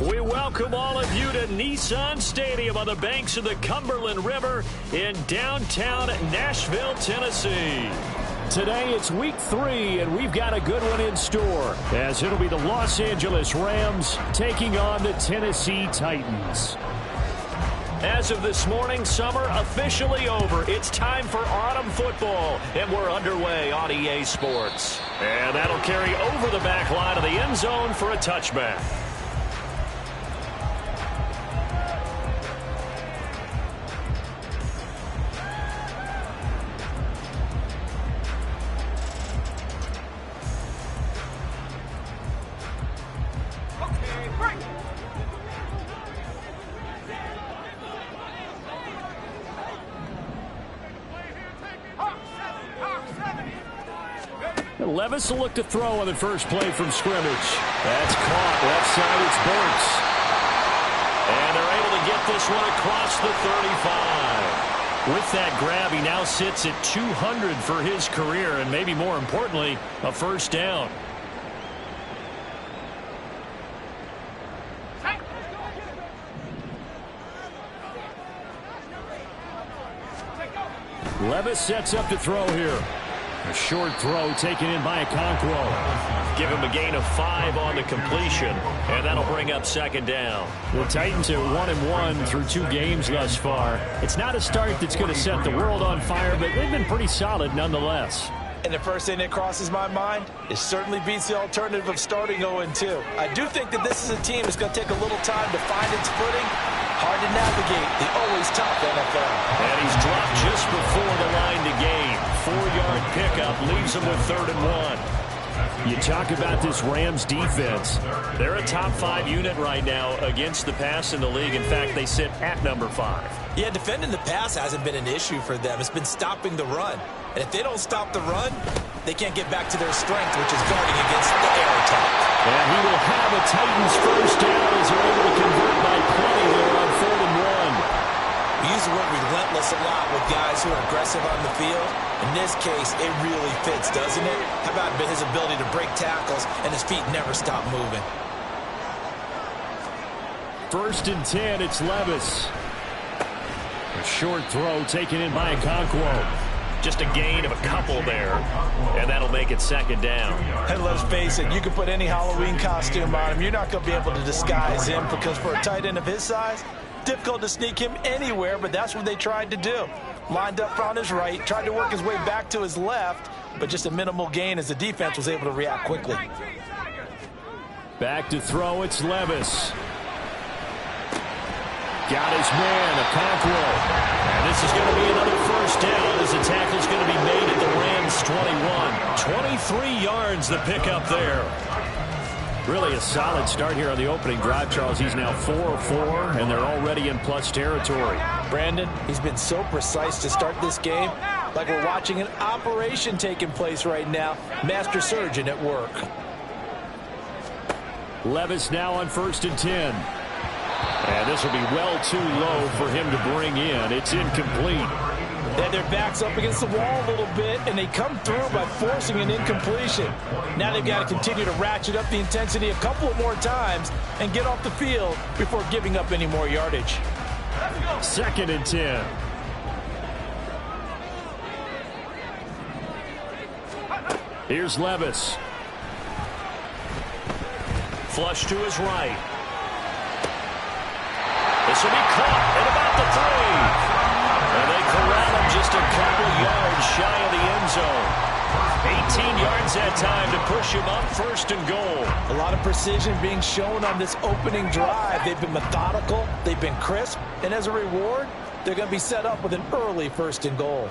We welcome all of you to Nissan Stadium on the banks of the Cumberland River in downtown Nashville, Tennessee. Today it's week 3, and we've got a good one in store, as it'll be the Los Angeles Rams taking on the Tennessee Titans. As of this morning, summer officially over. It's time for autumn football, and we're underway on EA Sports. And that'll carry over the back line of the end zone for a touchback. Levis will look to throw on the first play from scrimmage. That's caught. Left side, it's Burks. And they're able to get this one across the 35. With that grab, he now sits at 200 for his career, and maybe more importantly, a first down. Levis sets up to throw here. A short throw taken in by Okonkwo. Give him a gain of 5 on the completion, and that'll bring up second down. The Titans are 1-1 through 2 games thus far. It's not a start that's going to set the world on fire, but they've been pretty solid nonetheless. And the first thing that crosses my mind, it certainly beats the alternative of starting 0-2. I do think that this is a team that's going to take a little time to find its footing. Hard to navigate the always tough NFL. And he's dropped just before the line to gain. 4-yard pickup leaves him with 3rd and 1. You talk about this Rams defense. They're a top 5 unit right now against the pass in the league. In fact, they sit at number 5. Yeah, defending the pass hasn't been an issue for them. It's been stopping the run. And if they don't stop the run, they can't get back to their strength, which is guarding against the air attack. And he will have a Titans first down as they're able to convert by plenty there on 4th and 1. We use the word relentless a lot with guys who are aggressive on the field. In this case, it really fits, doesn't it? How about his ability to break tackles and his feet never stop moving? 1st and 10, it's Levis. A short throw taken in by Okonkwo. Just a gain of a couple there, and that'll make it 2nd down. And let's face it, you can put any Halloween costume on him. You're not going to be able to disguise him, because for a tight end of his size, difficult to sneak him anywhere, but that's what they tried to do. Lined up on his right, tried to work his way back to his left, but just a minimal gain as the defense was able to react quickly. Back to throw, it's Levis. Got his man, Okonkwo. And this is going to be another first down as the tackle's going to be made at the Rams' 21. 23 yards the pickup there. Really a solid start here on the opening drive, Charles. He's now 4-4, and they're already in plus territory. Brandon, he's been so precise to start this game, like we're watching an operation taking place right now. Master surgeon at work. Levis now on 1st and 10. And this will be well too low for him to bring in. It's incomplete. And their back's up against the wall a little bit, and they come through by forcing an incompletion. Now they've got to continue to ratchet up the intensity a couple of more times and get off the field before giving up any more yardage. 2nd and 10. Here's Levis. Flush to his right. This will be caught at about the 3. And they corral him just a couple yards shy of the end zone. 18 yards that time to push him up 1st and goal. A lot of precision being shown on this opening drive. They've been methodical, they've been crisp, and as a reward, they're going to be set up with an early 1st and goal.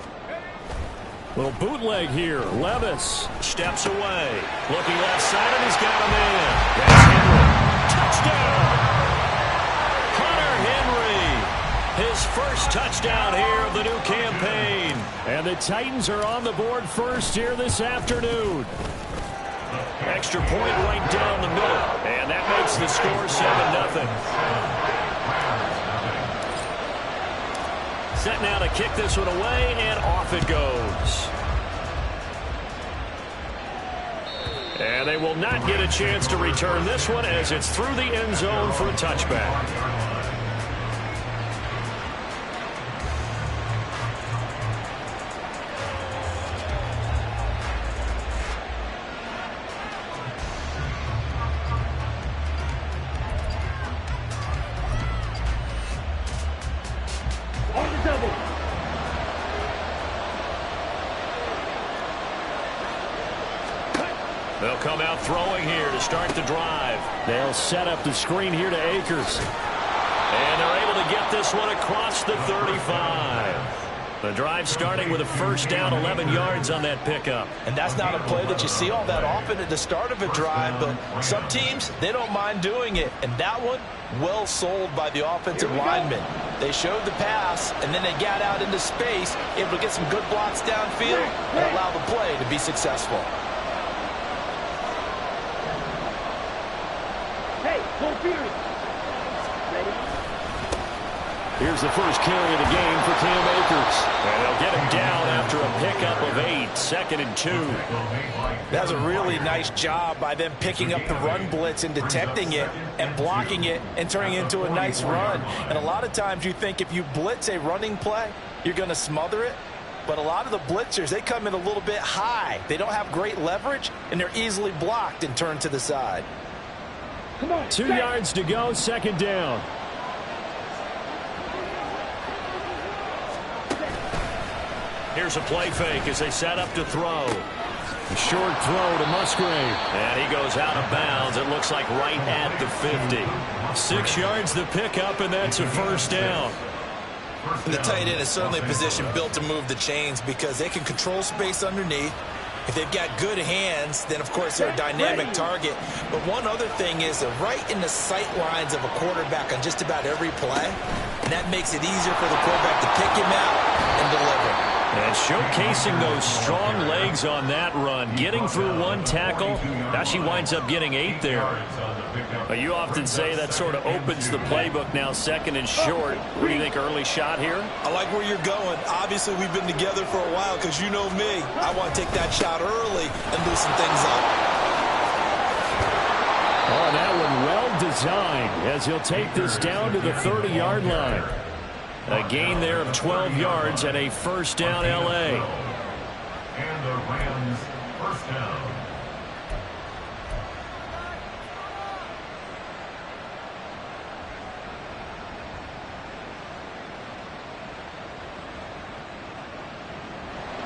Little bootleg here. Levis steps away. Looking left side, and he's got a man. That's Henry. Touchdown! His first touchdown here of the new campaign. And the Titans are on the board first here this afternoon. Extra point right down the middle. And that makes the score 7-0. Set now to kick this one away, and off it goes. And they will not get a chance to return this one as it's through the end zone for a touchback. They'll come out throwing here to start the drive. They'll set up the screen here to Akers. And they're able to get this one across the 35. The drive starting with a first down, 11 yards on that pickup. And that's not a play that you see all that often at the start of a drive, but some teams, they don't mind doing it. And that one, well sold by the offensive lineman. They showed the pass, and then they got out into space, able to get some good blocks downfield and allow the play to be successful. Here's the first carry of the game for Cam Akers. And they'll get him down after a pickup of 8, 2nd and 2. That's a really nice job by them picking up the run blitz and detecting it and blocking it and turning it into a nice run. And a lot of times you think if you blitz a running play, you're going to smother it. But a lot of the blitzers, they come in a little bit high. They don't have great leverage, and they're easily blocked and turned to the side. 2 yards to go, 2nd down. Here's a play fake as they set up to throw. A short throw to Musgrave. And he goes out of bounds. It looks like right at the 50. 6 yards the pickup, and that's a first down. The tight end is certainly a position built to move the chains because they can control space underneath. If they've got good hands, then, of course, they're a dynamic target. But one other thing is they're right in the sight lines of a quarterback on just about every play. And that makes it easier for the quarterback to pick him out and deliver. And showcasing those strong legs on that run. Getting through one tackle. Now she winds up getting 8 there. But you often say that sort of opens the playbook now, 2nd and short. What do you think, early shot here? I like where you're going. Obviously, we've been together for a while because you know me. I want to take that shot early and loosen things up. Oh, that one well designed as he'll take this down to the 30-yard line. A gain there of 12 yards and a first down, L.A. And the Rams first down.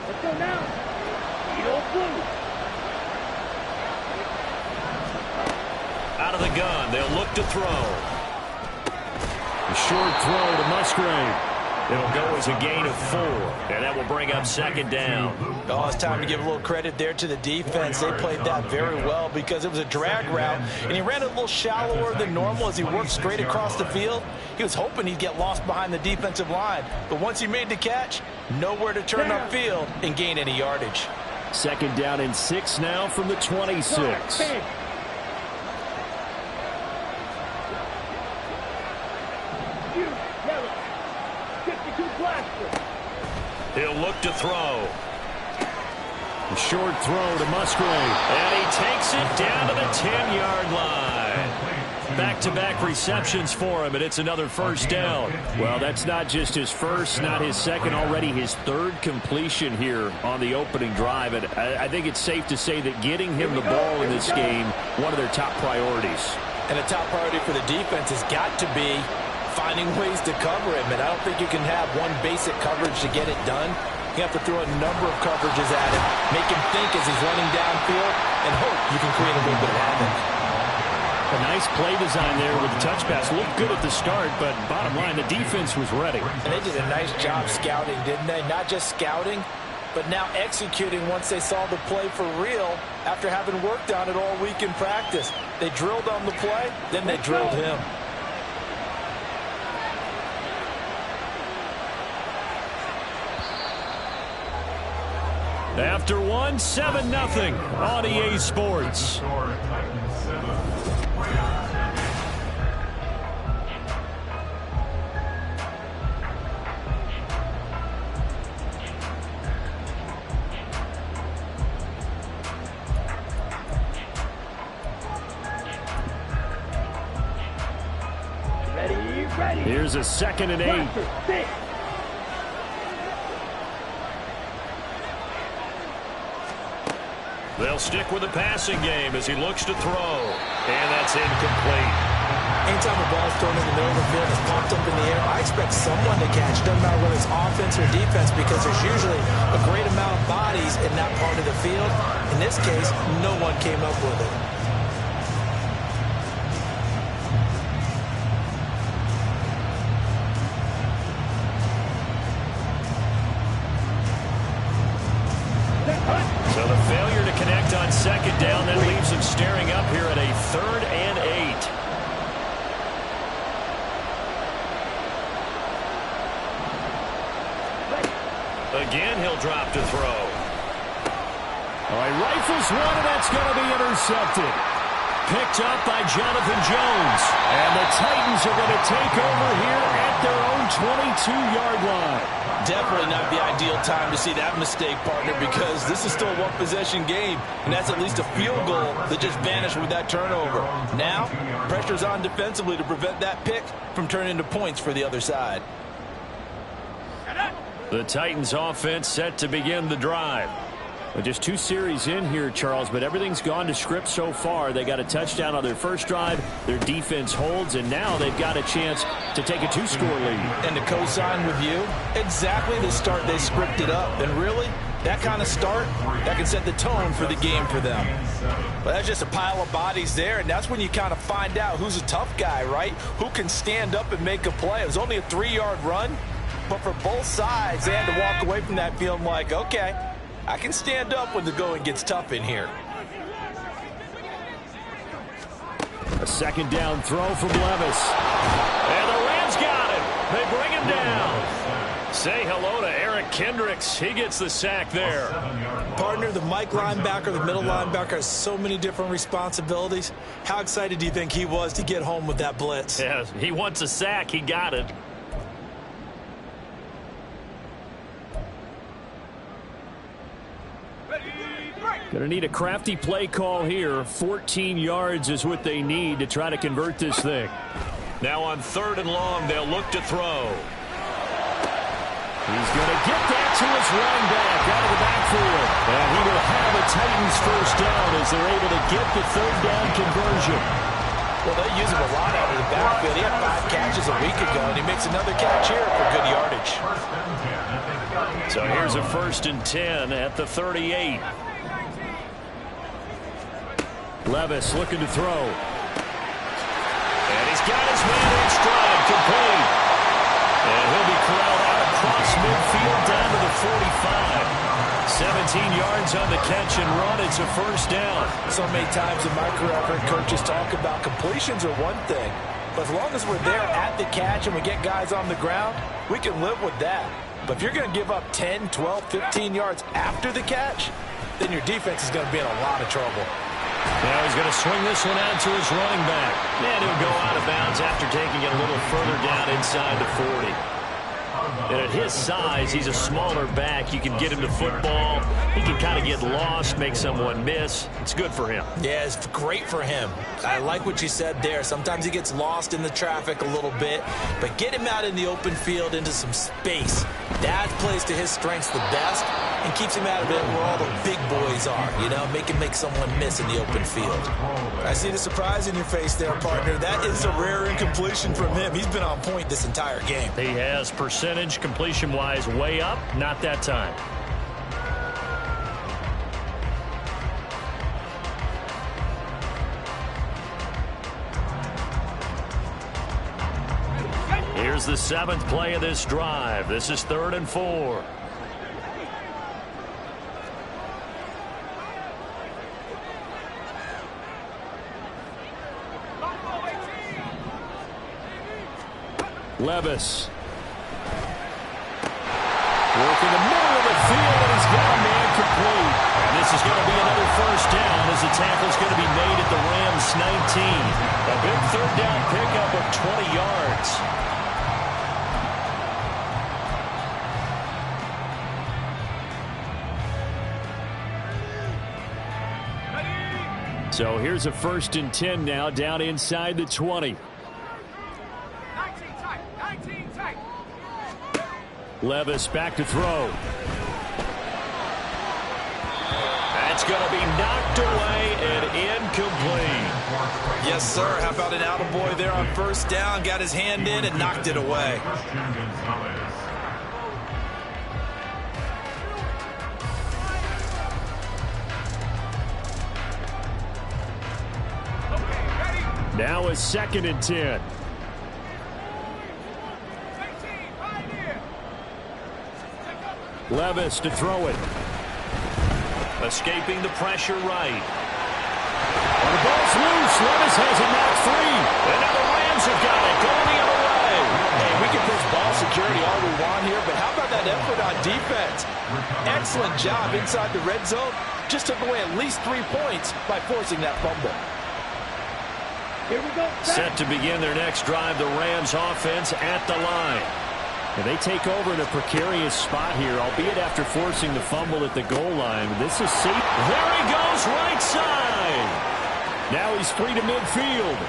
Let's go now. Blue. Out of the gun, they'll look to throw. A short throw to Musgrave. It'll go as a gain of 4, and that will bring up 2nd down. Oh, it's time to give a little credit there to the defense. They played that very well because it was a drag route, and he ran a little shallower than normal as he worked straight across the field. He was hoping he'd get lost behind the defensive line, but once he made the catch, nowhere to turn upfield and gain any yardage. 2nd down and 6 now from the 26. He'll look to throw. A short throw to Musgrave. And he takes it down to the 10-yard line. Back-to-back receptions for him, and it's another first down. Well, that's not just his first, not his second, already his 3rd completion here on the opening drive. And I think it's safe to say that getting him the ball in this game, one of their top priorities. And a top priority for the defense has got to be finding ways to cover him, and I don't think you can have one basic coverage to get it done. You have to throw a number of coverages at him, make him think as he's running downfield, and hope you can create a little bit of havoc. A nice play design there with the touch pass. Looked good at the start, but bottom line, the defense was ready. And they did a nice job scouting, didn't they? Not just scouting, but now executing once they saw the play for real after having worked on it all week in practice. They drilled on the play, then they drilled him. After one, 7-0 on EA Sports. Here's a 2nd and 8. They'll stick with the passing game as he looks to throw. And that's incomplete. Anytime a ball's thrown in the middle of the field, it's popped up in the air, I expect someone to catch. Doesn't matter whether it's offense or defense, because there's usually a great amount of bodies in that part of the field. In this case, no one came up with it. So the failure to connect on 2nd down, that leaves him staring up here at a 3rd and 8. Again, he'll drop to throw. All right, rifles one, and that's going to be intercepted. Picked up by Jonathan Jones. And the Titans are going to take over here at their own 22-yard line. Definitely not the ideal time to see that mistake, partner, because this is still a one-possession game, and that's at least a field goal that just vanished with that turnover. Now, pressure's on defensively to prevent that pick from turning into points for the other side. The Titans offense set to begin the drive. Well, just 2 series in here, Charles, but everything's gone to script so far. They got a touchdown on their first drive. Their defense holds, and now they've got a chance to take a 2-score lead. And to co-sign with you, exactly the start they scripted up. And really, that kind of start, that can set the tone for the game for them. But that's just a pile of bodies there, and that's when you kind of find out who's a tough guy, right? Who can stand up and make a play. It was only a 3-yard run, but for both sides, they had to walk away from that feeling like, okay, I can stand up when the going gets tough in here. A 2nd down throw from Levis. And the Rams got it. They bring him down. Say hello to Eric Kendricks. He gets the sack there. Partner, the Mike linebacker, the middle linebacker has so many different responsibilities. How excited do you think he was to get home with that blitz? Yeah, he wants a sack. He got it. Going to need a crafty play call here. 14 yards is what they need to try to convert this thing. Now on 3rd and long, they'll look to throw. He's going to get that to his running back out of the backfield. And he will have a Titans first down as they're able to get the 3rd down conversion. Well, they use him a lot out of the backfield. He had 5 catches a week ago, and he makes another catch here for good yardage. So here's a 1st and 10 at the 38. Levis looking to throw. And he's got his man in stride, complete. And he'll be corralled out across midfield down to the 45. 17 yards on the catch and run. It's a first down. So many times in my career, I've heard coaches talk about completions are one thing. But as long as we're there at the catch and we get guys on the ground, we can live with that. But if you're going to give up 10, 12, 15 yards after the catch, then your defense is going to be in a lot of trouble. Now he's going to swing this one out to his running back. And he'll go out of bounds after taking it a little further down inside the 40. And at his size, he's a smaller back. You can get him to football. He can kind of get lost, make someone miss. It's good for him. Yeah, it's great for him. I like what you said there. Sometimes he gets lost in the traffic a little bit, but get him out in the open field into some space. That plays to his strengths the best and keeps him out of it where all the big boys are, you know, make him make someone miss in the open field. I see the surprise in your face there, partner. That is a rare incompletion from him. He's been on point this entire game. He has percentage completion-wise way up, not that time. Here's the 7th play of this drive. This is 3rd and 4. Levis. Work in the middle of the field, and he's got a man complete. And this is going to be another first down as the tackle's going to be made at the Rams 19. A big 3rd down pickup of 20 yards. So here's a 1st and 10 now down inside the 20. 19 time. Levis back to throw. That's going to be knocked away and incomplete. Yes, sir. How about an attaboy there on first down? Got his hand in and knocked it away. Now is 2nd and 10. Levis to throw it. Escaping the pressure right. The ball's loose. Levis has it knocked free. And now the Rams have got it. Going the other way. Hey, we can push ball security all we want here, but how about that effort on defense? Excellent job inside the red zone. Just took away at least 3 points by forcing that fumble. Here we go. Set to begin their next drive, the Rams offense at the line. And they take over in a precarious spot here, albeit after forcing the fumble at the goal line. This is safe. There he goes, right side. Now he's free to midfield.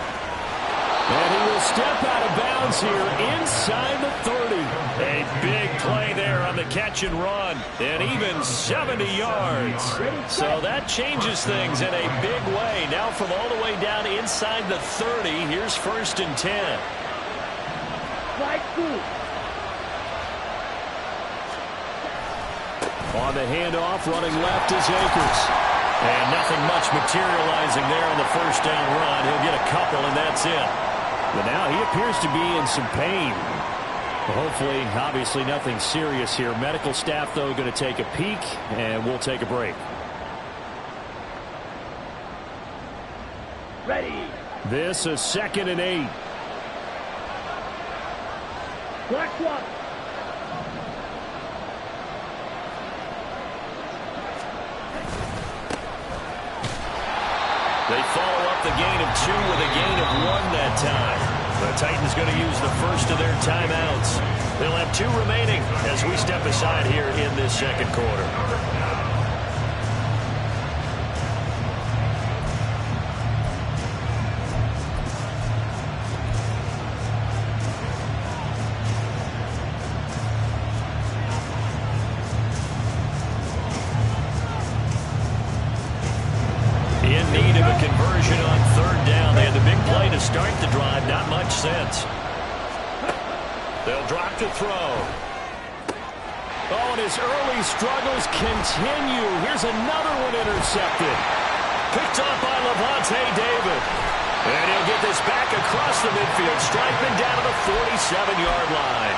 And he will step out of bounds here inside the 30. A big play there on the catch and run. And even 70 yards. So that changes things in a big way. Now from all the way down inside the 30, here's 1st and 10. Right through. On the handoff, running left is Akers. And nothing much materializing there on the first down run. He'll get a couple, and that's it. But now he appears to be in some pain. Hopefully, obviously nothing serious here. Medical staff, though, going to take a peek, and we'll take a break. Ready. This is 2nd and 8. Black one. They follow up the gain of 2 with a gain of 1 that time. The Titans going to use the first of their timeouts. They'll have 2 remaining as we step aside here in this second quarter. In need of a conversion on 3rd down. They had the big play to start the drive. Not much sense. They'll drop to throw. Oh, and his early struggles continue. Here's another one intercepted. Picked off by Levante David. And he'll get this back across the midfield, striping down to the 47-yard line.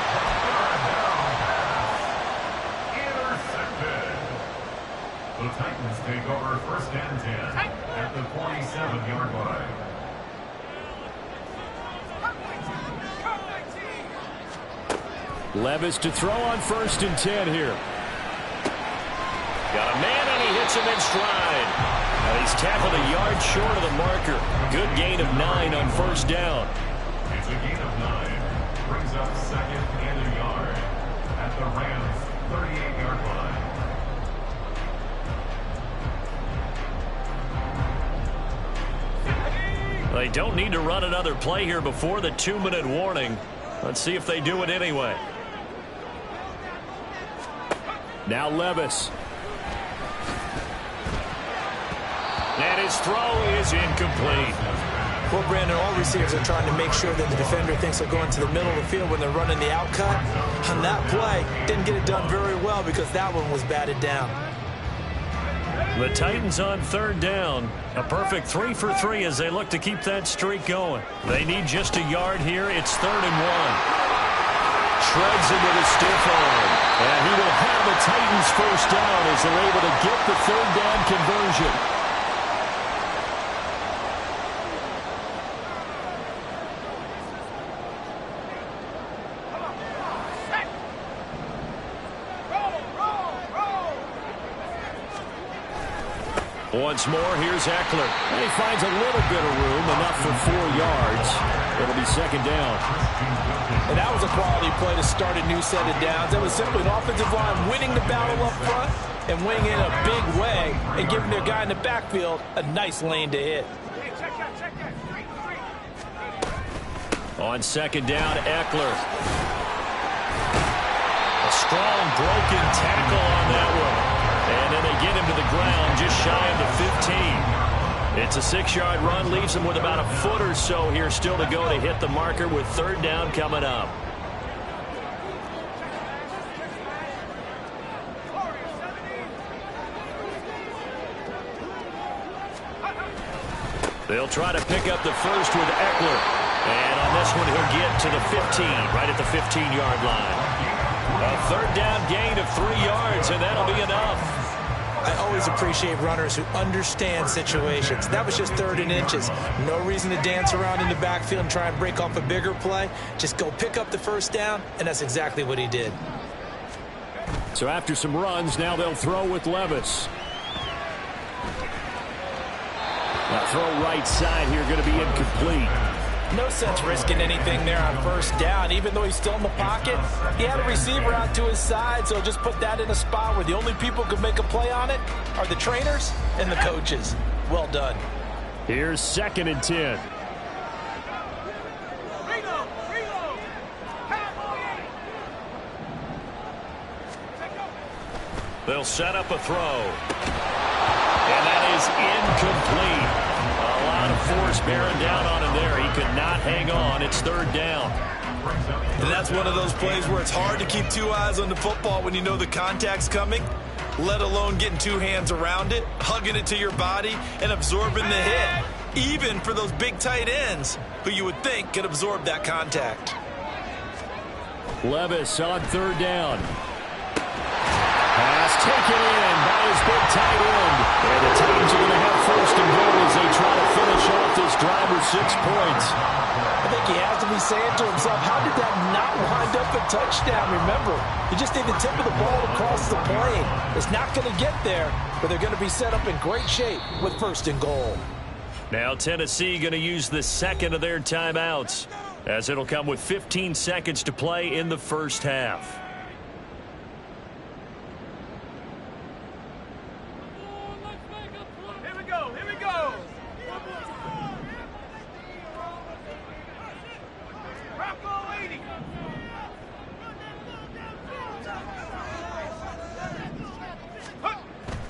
Intercepted. The Titans take over 1st and 10 at the 47-yard line. Levis to throw on 1st and 10 here. Got a man, and he hits him in stride. Now he's tackled a yard short of the marker. Good gain of 9 on 1st down. It's a gain of 9. Brings up 2nd and a yard at the Rams' 38-yard line. They don't need to run another play here before the 2-minute warning. Let's see if they do it anyway. Now Levis. And his throw is incomplete. Well, Brandon, all receivers are trying to make sure that the defender thinks they're going to the middle of the field when they're running the out cut. On that play, didn't get it done very well because that one was batted down. The Titans on 3rd down. A perfect 3 for 3 as they look to keep that streak going. They need just a yard here. It's 3rd and 1. Shreds him with a stiff arm. And he will have the Titans first down as they're able to get the 3rd down conversion. Once more, here's Eckler. And he finds a little bit of room, enough for 4 yards. It'll be 2nd down. And that was a quality play to start a new set of downs. That was simply an offensive line winning the battle up front and winning in a big way and giving their guy in the backfield a nice lane to hit. On 2nd down, Eckler. A strong broken tackle on that one. And then they get him to the ground just shy of the 15. It's a 6-yard run, leaves him with about a foot or so here still to go to hit the marker with third down coming up. They'll try to pick up the first with Eckler. And on this one, he'll get to the 15, right at the 15-yard line. A third down gain of 3 yards, and that'll be enough. I always appreciate runners who understand situations. That was just 3rd and inches. No reason to dance around in the backfield and try and break off a bigger play. Just go pick up the first down, and that's exactly what he did. So after some runs, now they'll throw with Levis. That throw right side here going to be incomplete. No sense risking anything there on first down. Even though he's still in the pocket, he had a receiver out to his side, so just put that in a spot where the only people who can make a play on it are the trainers and the coaches. Well done. Here's 2nd and 10. They'll set up a throw. And that is incomplete. A lot of force bearing down on him there. He could not hang on. It's 3rd down. And that's one of those plays where it's hard to keep 2 eyes on the football when you know the contact's coming, let alone getting 2 hands around it, hugging it to your body, and absorbing the hit, even for those big tight ends who you would think could absorb that contact. Levis on 3rd down. Pass taken in by his big tight end. And the Titans are going to have 1st and goal as they try to finish off this drive with 6 points. I think he has to be saying to himself, how did that not wind up a touchdown? Remember, you just need the tip of the ball across the plane. It's not going to get there, but they're going to be set up in great shape with 1st and goal. Now Tennessee going to use the 2nd of their timeouts, as it'll come with 15 seconds to play in the first half.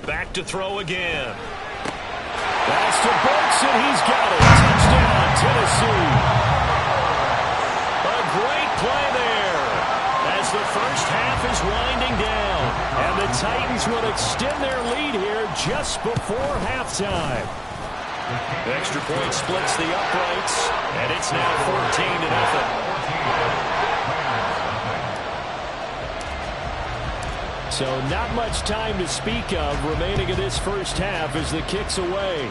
Back to throw again. Pass to Burks, and he's got it. Touchdown, Tennessee. A great play there as the first half is winding down. And the Titans will extend their lead here just before halftime. Extra point splits the uprights, and it's now 14-0. So not much time to speak of remaining in this first half as the kick's away.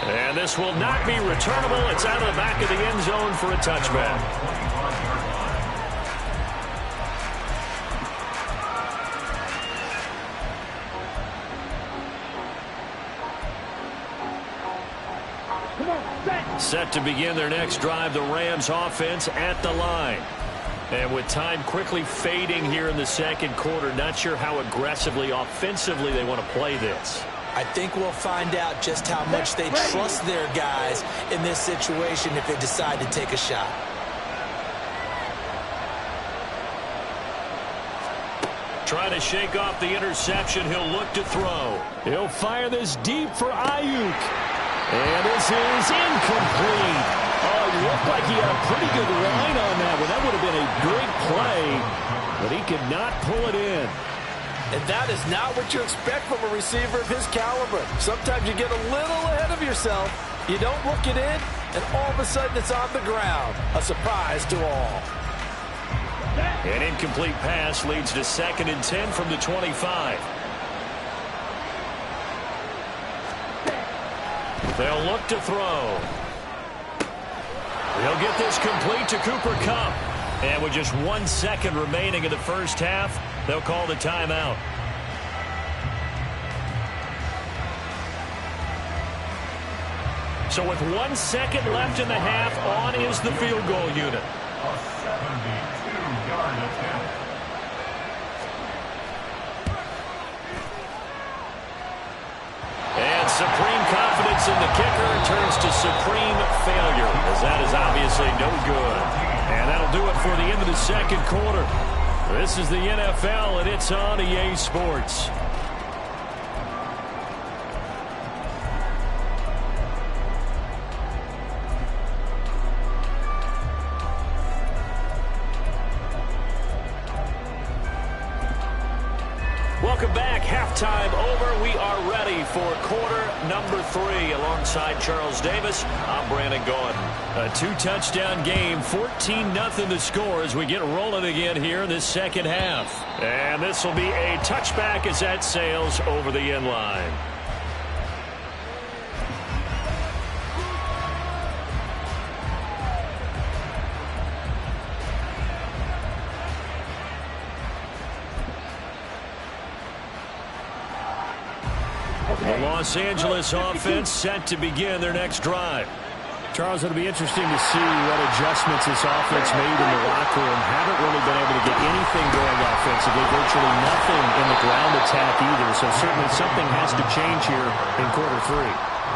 And this will not be returnable. It's out of the back of the end zone for a touchback. Set to begin their next drive, the Rams offense at the line. And with time quickly fading here in the second quarter, not sure how aggressively, offensively they want to play this. I think we'll find out just how much they trust their guys in this situation if they decide to take a shot. Trying to shake off the interception, he'll look to throw. He'll fire this deep for Ayuk. And this is incomplete. Oh, it looked like he had a pretty good line on that one. That would have been a big play, but he could not pull it in. And that is not what you expect from a receiver of his caliber. Sometimes you get a little ahead of yourself. You don't look it in, and all of a sudden it's on the ground. A surprise to all. An incomplete pass leads to 2nd and 10 from the 25. They'll look to throw. He'll get this complete to Cooper Kupp. And with just 1 second remaining in the first half, they'll call the timeout. So with 1 second left in the half, on is the field goal unit. A 72-yard attempt. And supreme confidence in the kicker turns to supreme failure, as that is obviously no good. And that'll do it for the end of the second quarter. This is the NFL, and it's on EA Sports. Welcome back. Halftime over. We are ready for quarter number 3. Alongside Charles Davis, I'm Brandon Gordon. A 2-touchdown game, 14-0 to score as we get rolling again here in this second half. And this will be a touchback as that sails over the end line. The Los Angeles offense set to begin their next drive. Charles, it'll be interesting to see what adjustments this offense made in the locker room. Haven't really been able to get anything going offensively, virtually nothing in the ground attack either. So certainly something has to change here in quarter 3.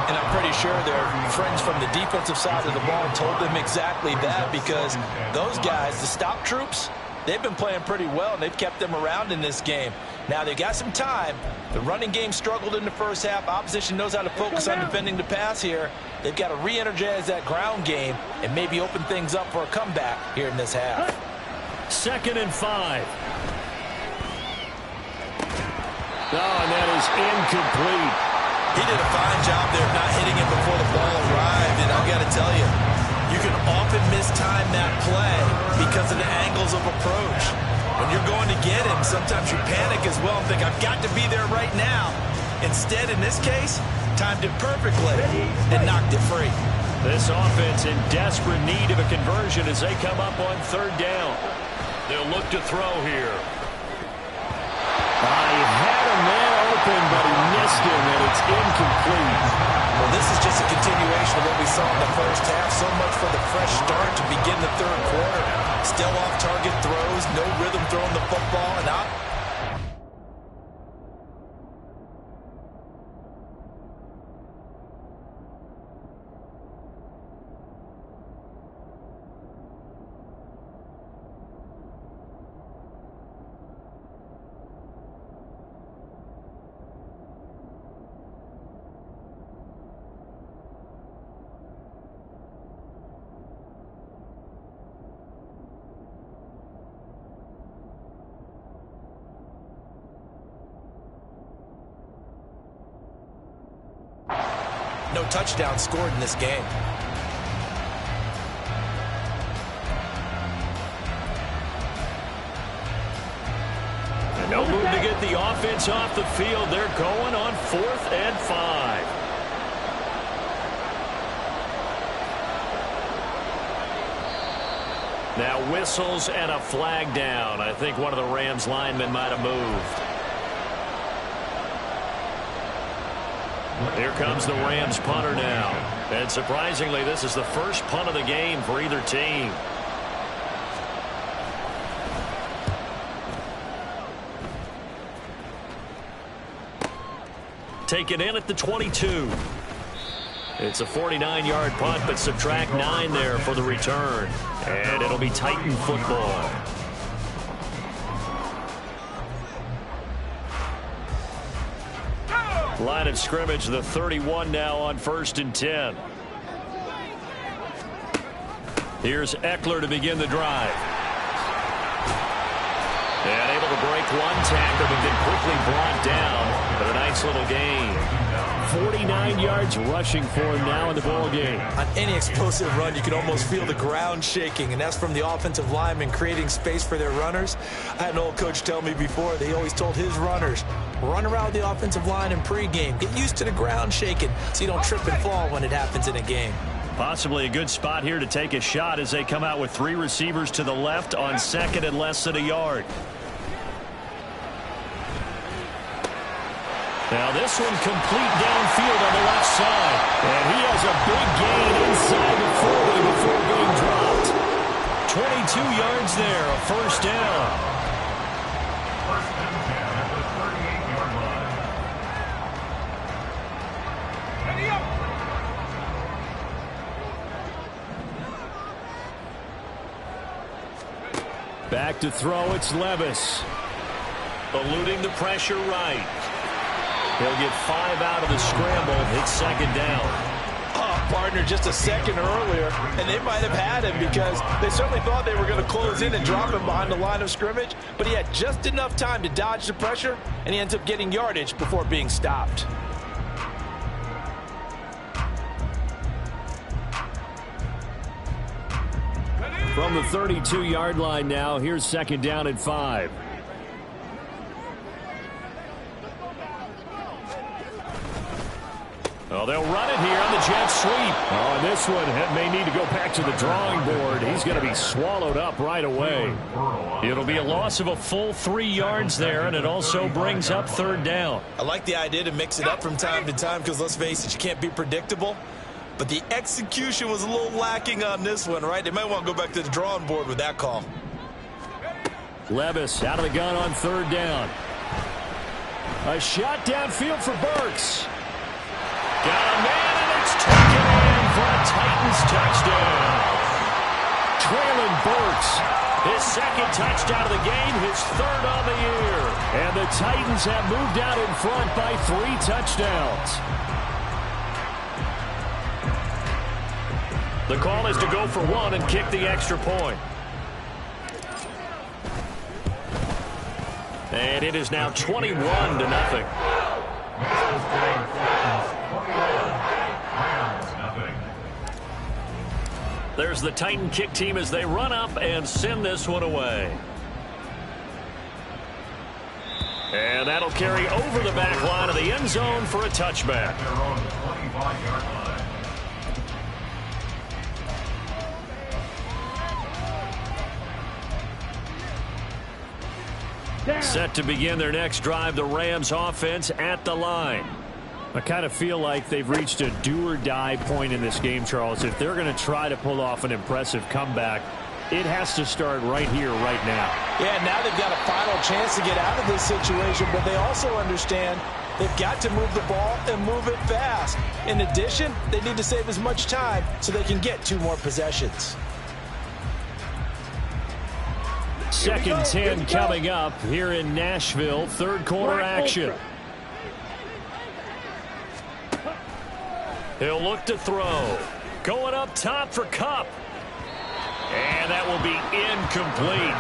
And I'm pretty sure their friends from the defensive side of the ball told them exactly that, because those guys, the stop troops, they've been playing pretty well, and they've kept them around in this game. Now, they got some time. The running game struggled in the first half. Opposition knows how to focus on defending the pass here. They've got to re-energize that ground game and maybe open things up for a comeback here in this half. 2nd and 5. Oh, and that is incomplete. He did a fine job there of not hitting it before the ball arrived, and I've got to tell you, you can often mistime that play because of the angles of approach. When you're going to get him, sometimes you panic as well and think, I've got to be there right now. Instead, in this case, timed it perfectly and knocked it free. This offense in desperate need of a conversion as they come up on 3rd down. They'll look to throw here. He had a man open, but he missed him, and it's incomplete. Well, this is just a continuation of what we saw in the first half. So much for the fresh start to begin the 3rd quarter. Still off-target throws, no rhythm throwing the football, and out. No touchdown scored in this game. And no move to get the offense off the field. They're going on 4th and 5. Now whistles and a flag down. I think one of the Rams linemen might have moved. Here comes the Rams punter now. And surprisingly, this is the first punt of the game for either team. Taken in at the 22. It's a 49-yard punt, but subtract 9 there for the return. And it'll be Titan football. Line of scrimmage, the 31 now on 1st and 10. Here's Eckler to begin the drive. And able to break one tackle, but then quickly brought down for a nice little gain. 49 yards rushing for him now in the ball game. On any explosive run, you can almost feel the ground shaking, and that's from the offensive linemen creating space for their runners. I had an old coach tell me before, they always told his runners, run around the offensive line in pregame. Get used to the ground shaking so you don't trip and fall when it happens in a game. Possibly a good spot here to take a shot as they come out with 3 receivers to the left on 2nd and less than a yard. Now this one complete downfield on the left side. And he has a big gain inside the 40 before being dropped. 22 yards there, a 1st down. 1st and 10 at the 38-yard line. Ready up! Back to throw, it's Levis. Eluding the pressure right. He'll get 5 out of the scramble. It's second down. Oh, partner, just a second earlier, and they might have had him because they certainly thought they were going to close in and drop him behind the line of scrimmage, but he had just enough time to dodge the pressure, and he ends up getting yardage before being stopped. From the 32-yard line now, here's second down and 5. Oh, they'll run it here on the jet sweep. Oh, and this one may need to go back to the drawing board. He's going to be swallowed up right away. It'll be a loss of a full 3 yards there, and it also brings up third down. I like the idea to mix it up from time to time because, let's face it, you can't be predictable. But the execution was a little lacking on this one, right? They might want to go back to the drawing board with that call. Levis out of the gun on third down. A shot downfield for Burks. Got a man, and it's taken in for a Titans touchdown. Traylon Burks, his second touchdown of the game, his third on the year. And the Titans have moved out in front by 3 touchdowns. The call is to go for 1 and kick the extra point. And it is now 21-0. There's the Titan kick team as they run up and send this one away. And that'll carry over the back line of the end zone for a touchback. Set to begin their next drive, the Rams offense at the line. I kind of feel like they've reached a do-or-die point in this game, Charles. If they're going to try to pull off an impressive comeback, it has to start right here, right now. Yeah, now they've got a final chance to get out of this situation, but they also understand they've got to move the ball and move it fast. In addition, they need to save as much time so they can get 2 more possessions. Second 10 coming up here in Nashville. Third quarter action. He'll look to throw. Going up top for Kupp. And that will be incomplete.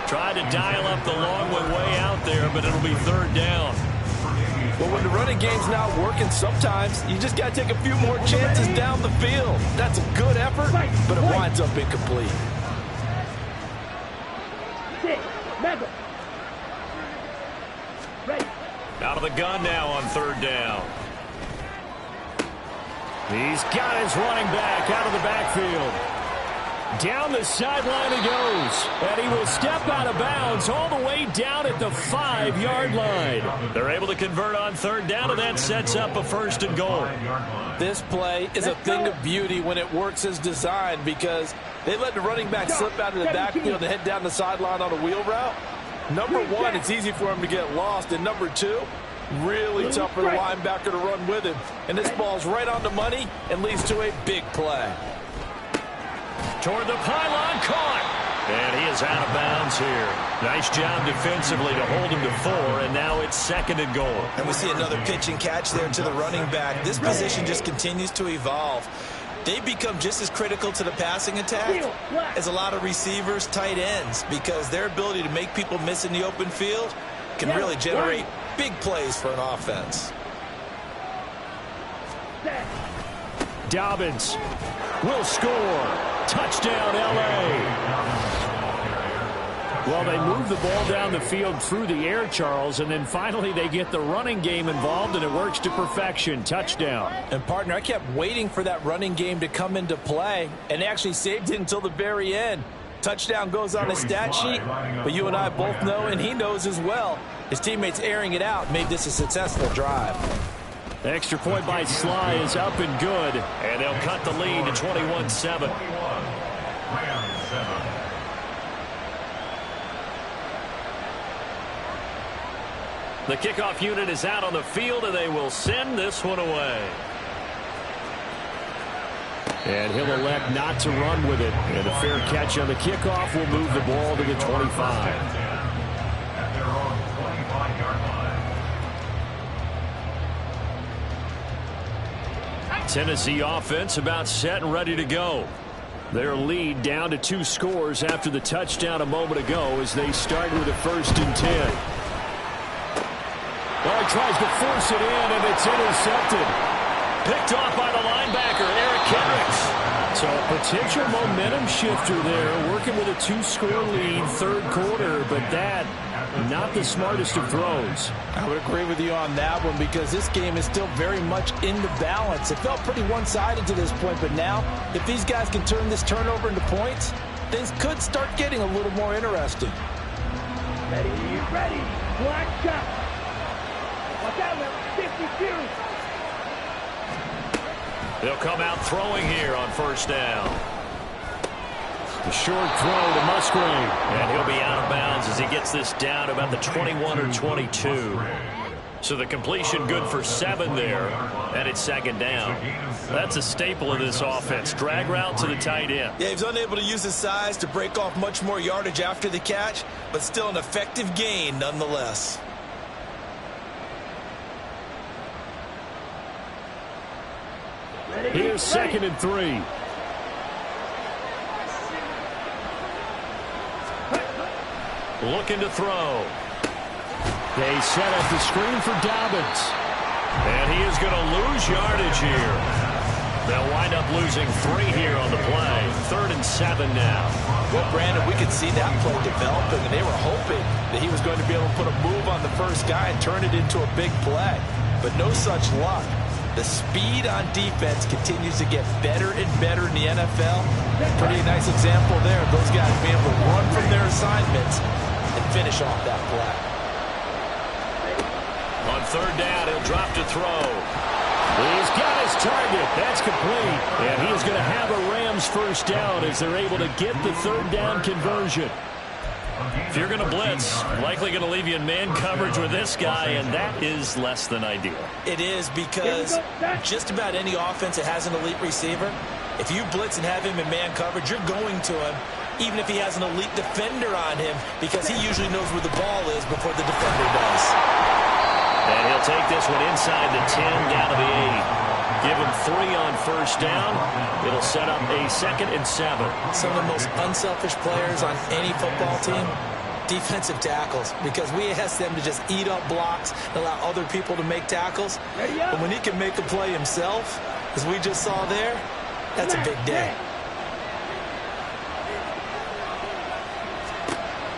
Tried to dial up the long way out there, but it'll be third down. Well, when the running game's not working, sometimes you just got to take a few more chances down the field. That's a good effort, but it winds up incomplete. Out of the gun now on third down. He's got his running back out of the backfield. Down the sideline he goes. And he will step out of bounds all the way down at the 5-yard line. They're able to convert on third down, and that sets up a first and goal. This play is a thing of beauty when it works as designed because they let the running back slip out of the backfield and head down the sideline on a wheel route. Number 1, it's easy for him to get lost. And number 2, really tough for the linebacker to run with him. And this ball's right on the money and leads to a big play. Toward the pylon, caught. And he is out of bounds here. Nice job defensively to hold him to 4, and now it's second and goal. And we see another pitch and catch there to the running back. This position just continues to evolve. They become just as critical to the passing attack as a lot of receivers, tight ends, because their ability to make people miss in the open field can really generate big plays for an offense. Dobbins will score. Touchdown, L.A. Well, they move the ball down the field through the air, Charles, and then finally they get the running game involved, and it works to perfection. Touchdown. And, partner, I kept waiting for that running game to come into play, and they actually saved it until the very end. Touchdown goes on his stat sheet, but you and I both know, and he knows as well, his teammates airing it out made this a successful drive. The extra point by Sly is up and good, and they'll cut the lead to 21-7. The kickoff unit is out on the field, and they will send this one away. And he'll elect not to run with it. And a fair catch on the kickoff will move the ball to the 25. At their own 25-yard line. Tennessee offense about set and ready to go. Their lead down to 2 scores after the touchdown a moment ago as they start with a 1st and 10. Oh, he tries to force it in, and it's intercepted. Picked off by the linebacker, Eric Kendricks. So a potential momentum shifter there, working with a 2-score lead, 3rd quarter, but that, not the smartest of throws. I would agree with you on that one because this game is still very much in the balance. It felt pretty one-sided to this point, but now, if these guys can turn this turnover into points, things could start getting a little more interesting. Ready, ready. Black shot. Watch out, man. 52. They'll come out throwing here on 1st down. The short throw to Musgrave. And he'll be out of bounds as he gets this down about the 21 or 22. So the completion good for 7 there. And it's 2nd down. That's a staple of this offense. Drag route to the tight end. Yeah, he's unable to use his size to break off much more yardage after the catch, but still an effective gain nonetheless. Here's 2nd and 3. Looking to throw. They set up the screen for Dobbins. And he is going to lose yardage here. They'll wind up losing 3 here on the play. 3rd and 7 now. Well, Brandon, we could see that play developing, and they were hoping that he was going to be able to put a move on the first guy and turn it into a big play. But no such luck. The speed on defense continues to get better and better in the NFL. Pretty nice example there of those guys being able to run from their assignments and finish off that play. On 3rd down, he'll drop to throw. He's got his target. That's complete. And he is going to have a Rams 1st down as they're able to get the 3rd down conversion. If you're going to blitz, likely going to leave you in man coverage with this guy, and that is less than ideal. It is because just about any offense that has an elite receiver, if you blitz and have him in man coverage, you're going to him, even if he has an elite defender on him, because he usually knows where the ball is before the defender does. And he'll take this one inside the 10, down to the 8. Give him 3 on 1st down. It'll set up a 2nd and 7. Some of the most unselfish players on any football team, defensive tackles, because we ask them to just eat up blocks and allow other people to make tackles. But when he can make a play himself, as we just saw there, that's a big day.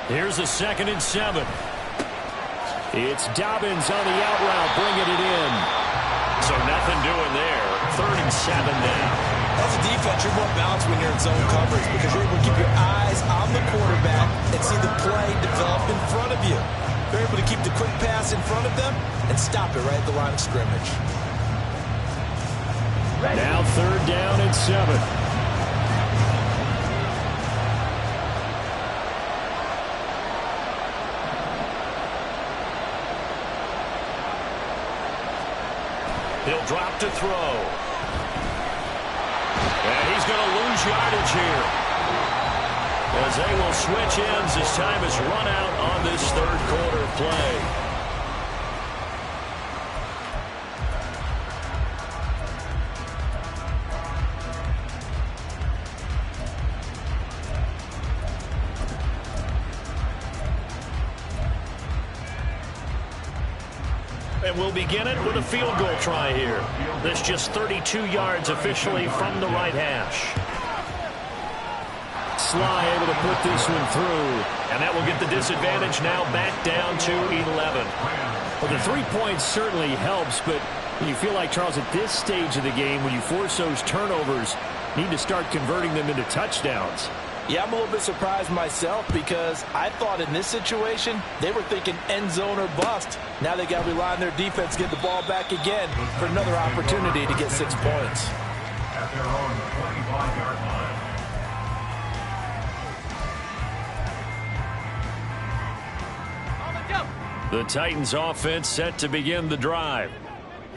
Here's a 2nd and 7. It's Dobbins on the out route, bringing it in. So nothing doing there. 3rd and 7 now. As a defense, you're more balanced when you're in zone coverage because you're able to keep your eyes on the quarterback and see the play develop in front of you. You're able to keep the quick pass in front of them and stop it right at the line of scrimmage. Now 3rd down and 7. He'll drop to throw. And he's going to lose yardage here. As they will switch ends as time has run out on this 3rd quarter of play. And we'll begin it with a field goal try here. This just 32 yards officially from the right hash. Sly able to put this one through. And that will get the disadvantage now back down to 11. Well, the 3 points certainly helps, but you feel like, Charles, at this stage of the game, when you force those turnovers, need to start converting them into touchdowns. Yeah, I'm a little bit surprised myself because I thought in this situation they were thinking end zone or bust. Now they got to rely on their defense to get the ball back again for another opportunity to get 6 points. At their own 25-yard line. The Titans offense set to begin the drive.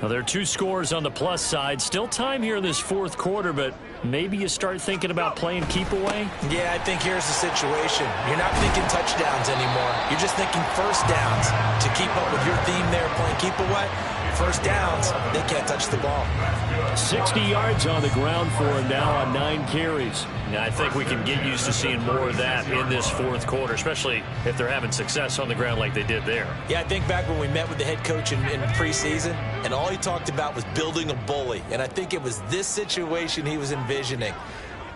Well, there are 2 scores on the plus side. Still time here in this fourth quarter, but maybe you start thinking about playing keep away? Yeah, I think here's the situation. You're not thinking touchdowns anymore. You're just thinking first downs. To keep up with your theme there, playing keep away, first downs, they can't touch the ball. 60 yards on the ground for him now on 9 carries. Now, I think we can get used to seeing more of that in this fourth quarter, especially if they're having success on the ground like they did there. Yeah, I think back when we met with the head coach in preseason, and all he talked about was building a bully. And I think it was this situation he was envisioning.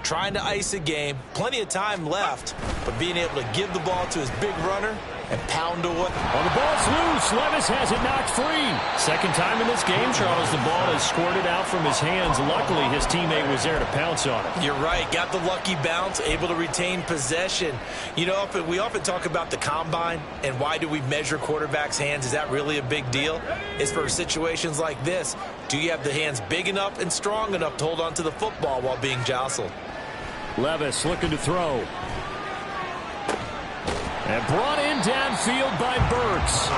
Trying to ice a game, plenty of time left, but being able to give the ball to his big runner and pound away. Well, the ball's loose. Levis has it knocked free. Second time in this game, Charles, the ball has squirted out from his hands. Luckily, his teammate was there to pounce on it. You're right. Got the lucky bounce, able to retain possession. You know, we often talk about the combine and why do we measure quarterbacks' hands. Is that really a big deal? It's for situations like this. Do you have the hands big enough and strong enough to hold on to the football while being jostled? Levis looking to throw. And brought in downfield by Burks.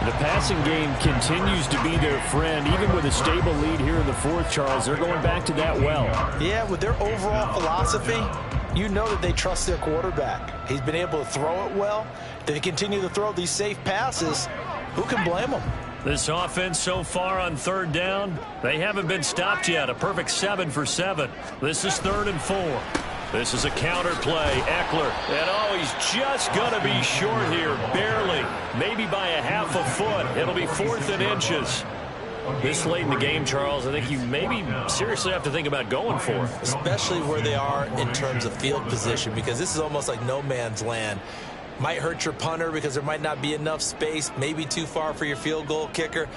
The passing game continues to be their friend. Even with a stable lead here in the fourth, Charles, they're going back to that well. Yeah, with their overall philosophy, you know that they trust their quarterback. He's been able to throw it well. They continue to throw these safe passes. Who can blame them? This offense so far on third down, they haven't been stopped yet. A perfect 7 for 7. This is 3rd and 4. This is a counter play. Eckler. And oh, he's just going to be short here. Barely. Maybe by a half a foot. It'll be 4th and inches. This late in the game, Charles, I think you maybe seriously have to think about going for it. Especially where they are in terms of field position, because this is almost like no man's land. Might hurt your punter because there might not be enough space, maybe too far for your field goal kicker.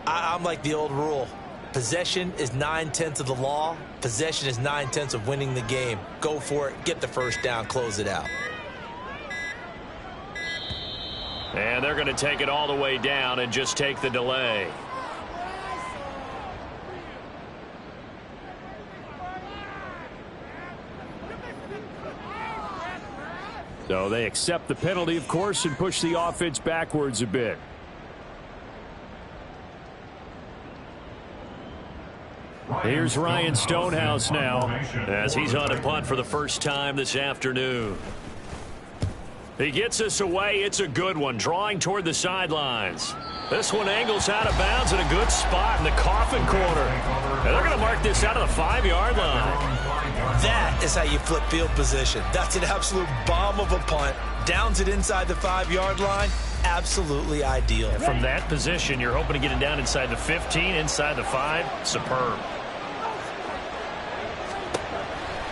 I'm like the old rule. Possession is 9/10 of the law. Possession is 9/10 of winning the game. Go for it. Get the first down. Close it out. And they're going to take it all the way down and just take the delay. So they accept the penalty, of course, and push the offense backwards a bit. Here's Ryan Stonehouse now as he's on a punt for the first time this afternoon. He gets this away. It's a good one, drawing toward the sidelines. This one angles out of bounds in a good spot in the coffin corner. And they're going to mark this out of the 5-yard line. That is how you flip field position. That's an absolute bomb of a punt. Downs it inside the 5-yard line. Absolutely ideal. From that position, you're hoping to get it down inside the 15, inside the 5. Superb.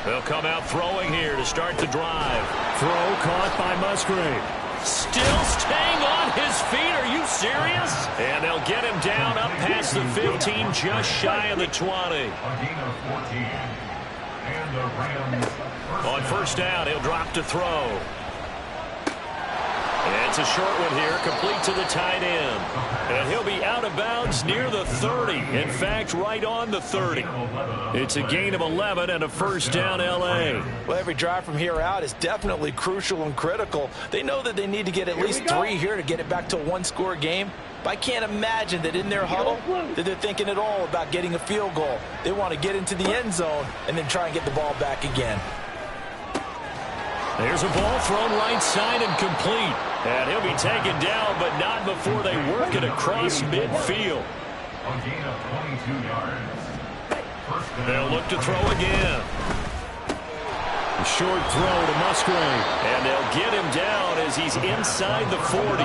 They'll come out throwing here to start the drive. Throw caught by Musgrave. Still staying on his feet. Are you serious? And they'll get him down up past the 15, just shy of the 20. On first down, he'll drop to throw. And it's a short one here, complete to the tight end. And he'll be out of bounds near the 30. In fact, right on the 30. It's a gain of 11 and a first down, L.A. Well, every drive from here out is definitely crucial and critical. They know that they need to get at least 3 here to get it back to a 1-score game. But I can't imagine that in their huddle that they're thinking at all about getting a field goal. They want to get into the end zone and then try and get the ball back again. There's a ball thrown right side and complete. And he'll be taken down, but not before they work it across midfield. A gain of 22 yards. They'll look to throw again. A short throw to Musgrave. And they'll get him down as he's inside the 40.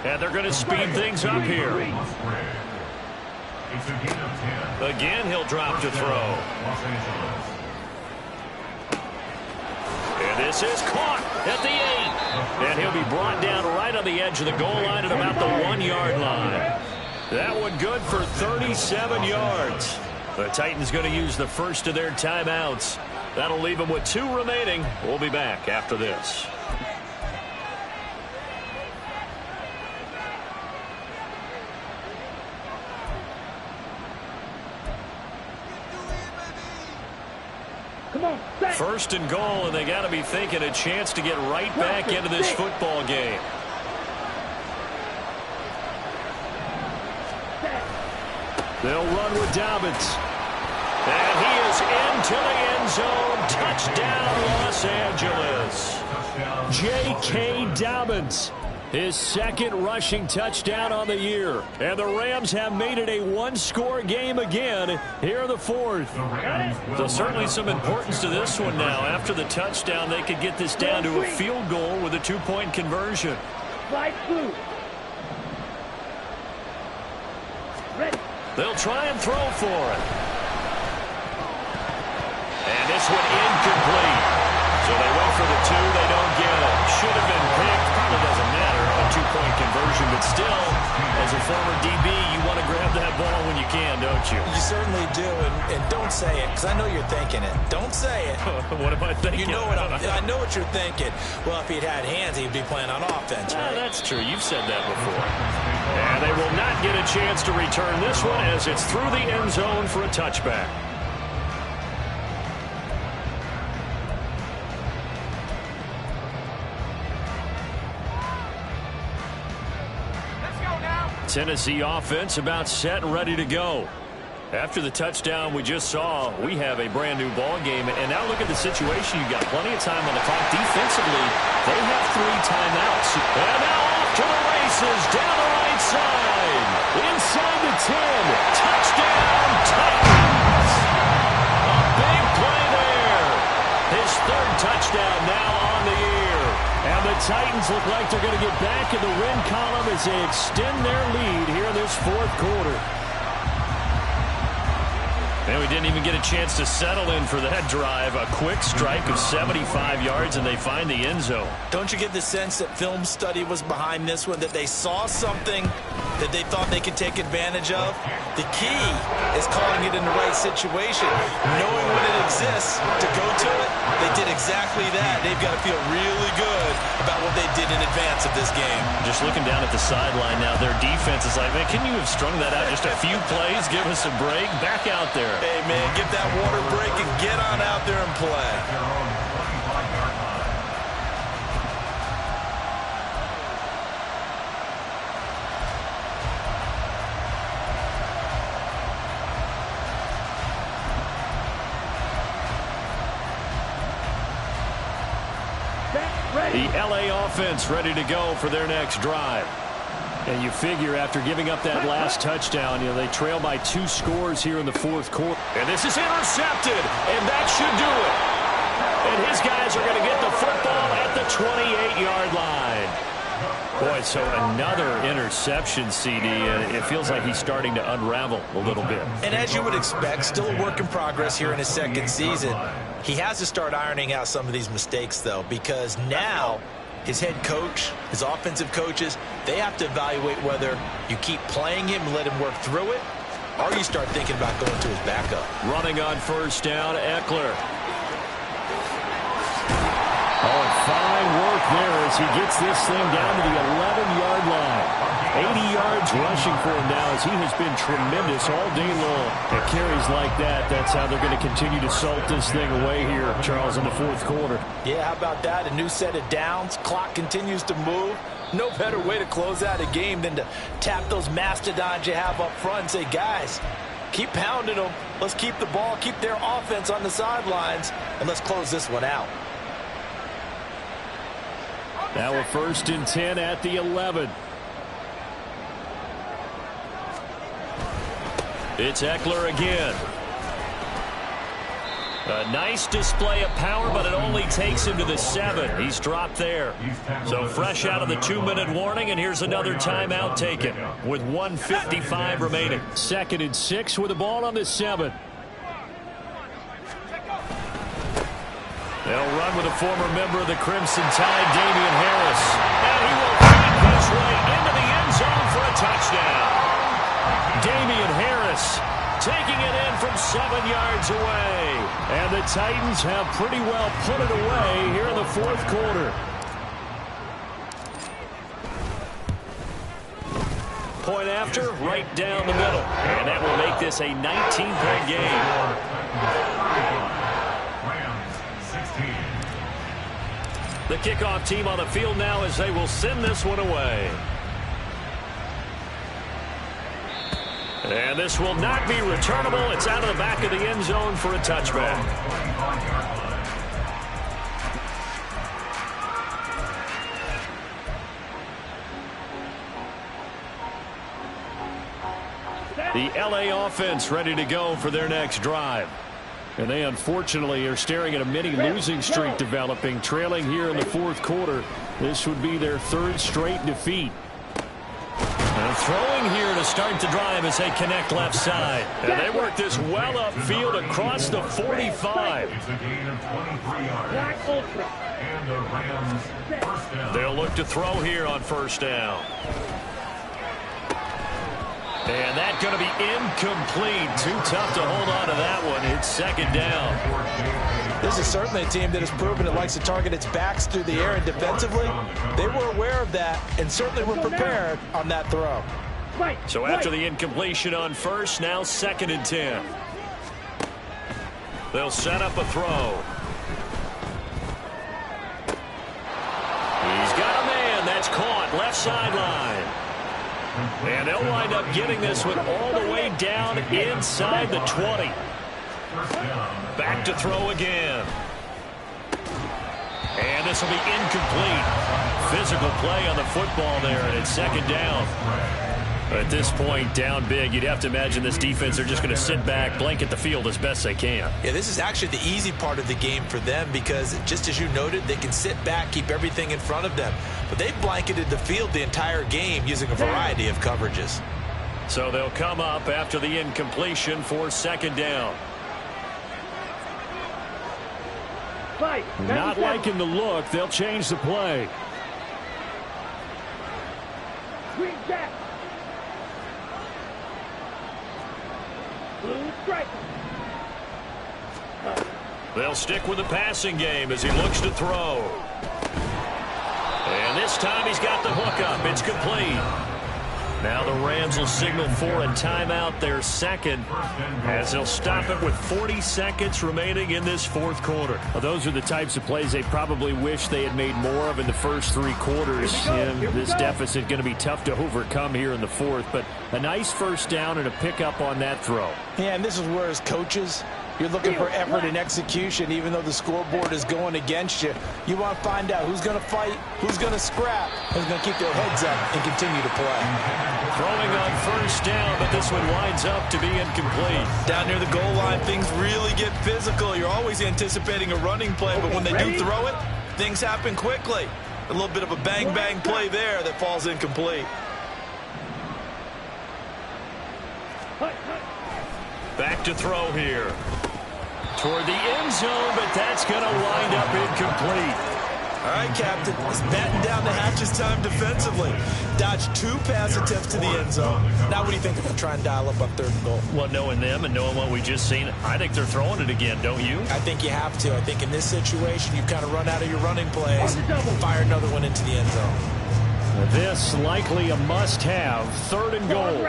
And they're going to speed things up here. It's a gain of 10. Again, he'll drop to throw. Los Angeles. And this is caught at the 8. And he'll be brought down right on the edge of the goal line at about the 1-yard line. That one good for 37 yards. The Titans going to use the first of their timeouts. That'll leave them with 2 remaining. We'll be back after this. First and goal, and they got to be thinking a chance to get right back into this football game. They'll run with Dobbins. And he is into the end zone. Touchdown, Los Angeles. J.K. Dobbins, his second rushing touchdown on the year. And the Rams have made it a one-score game again here in the fourth. So certainly some importance to this one now. After the touchdown, they could get this down to a field goal with a two-point conversion. Slide through. Ready. They'll try and throw for it. And this one incomplete. So they went for the two. They don't get it. Should have been picked. Probably doesn't matter. A two-point conversion. But still, as a former DB, you want to grab that ball when you can, don't you? You certainly do. And don't say it, because I know you're thinking it. Don't say it. What am I thinking? You know what I know what you're thinking. Well, if he'd had hands, he'd be playing on offense, right? That's true. You've said that before. And they will not get a chance to return this one as it's through the end zone for a touchback. Tennessee offense about set and ready to go. After the touchdown we just saw, we have a brand new ball game. And now look at the situation. You've got plenty of time on the clock. Defensively, they have 3 timeouts. And now off to the races down the right side. Inside the 10. Touchdown, Titans. A big play there. His third touchdown now on the year. And the Titans look like they're going to get back in the win column as they extend their lead here in this fourth quarter. And we didn't even get a chance to settle in for that drive. A quick strike of 75 yards, and they find the end zone. Don't you get the sense that film study was behind this one, that they saw something that they thought they could take advantage of? The key is calling it in the right situation. Knowing when it exists to go to it, they did exactly that. They've got to feel really good about what they did in advance of this game. Just looking down at the sideline now, their defense is like, man, can you have strung that out just a few plays? Give us a break. Back out there. Hey, man, get that water break and get on out there and play. The LA offense ready to go for their next drive. And you figure after giving up that last touchdown, they trail by 2 scores here in the fourth quarter. And this is intercepted, and that should do it. And his guys are going to get the football at the 28-yard line. Boy, so another interception, CD, and it feels like he's starting to unravel a little bit. And as you would expect, still a work in progress here in his second season. He has to start ironing out some of these mistakes, though, because now his head coach, his offensive coaches, they have to evaluate whether you keep playing him and let him work through it, or you start thinking about going to his backup. Running on first down, Eckler. Oh, fine work there as he gets this thing down to the 11-yard line. 80 yards rushing for him now as he has been tremendous all day long. At carries like that, that's how they're going to continue to salt this thing away here, Charles, in the fourth quarter. Yeah, how about that? A new set of downs. Clock continues to move. No better way to close out a game than to tap those mastodons you have up front and say, guys, keep pounding them. Let's keep the ball, keep their offense on the sidelines, and let's close this one out. Now a 1st and 10 at the 11. It's Eckler again. A nice display of power, but it only takes him to the 7. He's dropped there. So fresh out of the 2-minute warning, and here's another timeout taken with 1:55 remaining. 2nd and 6 with the ball on the 7. They'll run with a former member of the Crimson Tide, Damian Harris. And he will find his way into the end zone for a touchdown. Damian Harris taking it in from 7 yards away. And the Titans have pretty well put it away here in the fourth quarter. Point after, right down the middle. And that will make this a 19-point game. The kickoff team on the field now as they will send this one away. And this will not be returnable. It's out of the back of the end zone for a touchback. The LA offense ready to go for their next drive. And they unfortunately are staring at a mini losing streak developing, trailing here in the fourth quarter. This would be their third straight defeat. And throwing here to start the drive as they connect left side. And they work this well upfield across the 45. It's a gain of 23 yards. And the Rams first down. They'll look to throw here on first down. And that's going to be incomplete. Too tough to hold on to that one. It's second down. This is certainly a team that has proven it likes to target its backs through the air, and defensively, they were aware of that and certainly were prepared on that throw. So after the incompletion on first, now second and 10. They'll set up a throw. He's got a man. That's caught. Left sideline. And they'll wind up getting this one all the way down inside the 20. Back to throw again. And this will be incomplete. Physical play on the football there, and it's second down. At this point, down big, you'd have to imagine this defense are just going to sit back, blanket the field as best they can. Yeah, this is actually the easy part of the game for them because, just as you noted, they can sit back, keep everything in front of them. But they've blanketed the field the entire game using a variety of coverages. So they'll come up after the incompletion for second down. Not liking the look. They'll change the play. Green jack. Blue strike. They'll stick with the passing game as he looks to throw. And this time he's got the hook up. It's complete. Now the Rams will signal for a timeout, their second, as they'll stop it with 40 seconds remaining in this fourth quarter. Well, those are the types of plays they probably wish they had made more of in the first three quarters. And this deficit going to be tough to overcome here in the fourth. But a nice first down and a pickup on that throw. Yeah, and this is where, as coaches, you're looking for effort and execution, even though the scoreboard is going against you. You want to find out who's going to fight, who's going to scrap, who's going to keep their heads up and continue to play. Throwing on first down, but this one winds up to be incomplete. Down near the goal line, things really get physical. You're always anticipating a running play, but when they do throw it, things happen quickly. A little bit of a bang-bang play there that falls incomplete. Back to throw here. Toward the end zone, but that's going to wind up incomplete. All right, Captain, it's batten down the hatches time defensively. Dodged 2 pass attempts to the end zone. Now what do you think they're going to try and dial up on third and goal? Well, knowing them and knowing what we just seen, I think they're throwing it again, don't you? I think you have to. I think in this situation, you kind of run out of your running plays, fire another one into the end zone. This likely a must-have, third and goal.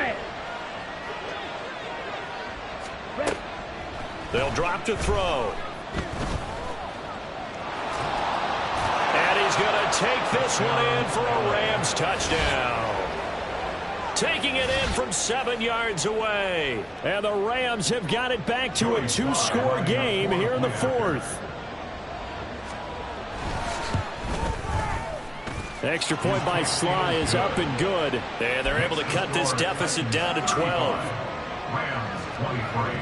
They'll drop to throw. And he's going to take this one in for a Rams touchdown. Taking it in from 7 yards away. And the Rams have got it back to a 2-score game here in the fourth. Extra point by Sly is up and good. And they're able to cut this deficit down to 12. Rams 23.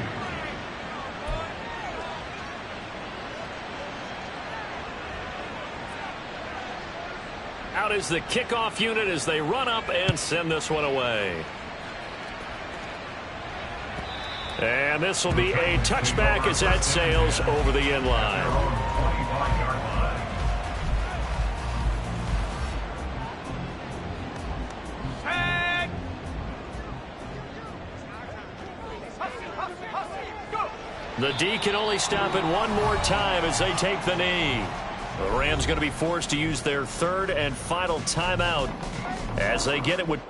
Out is the kickoff unit as they run up and send this one away. And this will be a touchback as that sails over the end line. The D can only stop it one more time as they take the knee. The Rams going to be forced to use their third and final timeout as they get it with